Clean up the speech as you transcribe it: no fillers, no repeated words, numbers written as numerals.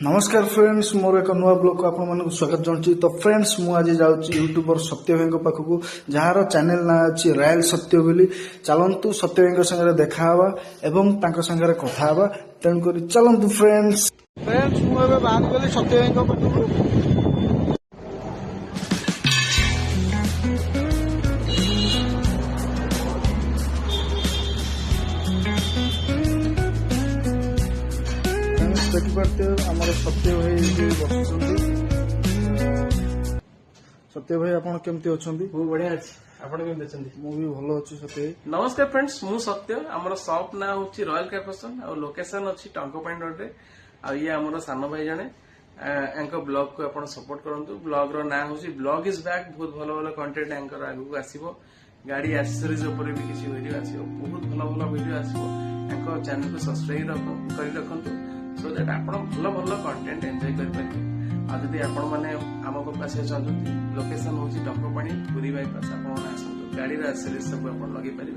नमस्कार फ्रेंड्स मोर एक नुआ ब्लॉग को आपण स्वागत जनाऊँ। तो फ्रेंड्स मु आज जाऊँगी यूट्यूबर सत्य भाई पाखक जार चैनल ना अच्छी रॉयल सत्य बोली। चलतु सत्य भाई संगे देखा एवं संगे कथा हवा तेणुक चलतु फ्रेंड्स। फ्रेंड्स मुझे बाहर गली सत्य भाई पाखक। देखिपे आम सत्य भाई बस सत्य भाई आप केमती अच्छा? बढ़िया अच्छी आपण केमती अच्छा? भी भल अच्छी सत्य भाई। नमस्कार फ्रेंड्स मु सत्य आमर शॉप ना हूँ रॉयल कैफेसन और लोकेशन अच्छी टंकपाणी रोड रे ये आमर सान भाई जने ब्लॉग को आप सपोर्ट करूँ। ब्लॉग रो ना हूँ ब्लॉग इज बैक। बहुत भल भल कंटेंट एंकर आगू आसो गाड़ी एक्सेसरीज भी किसी वीडियो आसो बहुत भल भल वीडियो आसो चैनल को सब्सक्राइब कर रखु सो दैट आप भल भल कंटेंट एंजॉय करेंगे। आदि आपण मैंने आम पास चाहते लोकेशन हूँ टंकपाणी पुरी बाईपास आप गाड़ी एक्सेसरीज सब आप लगे पारे।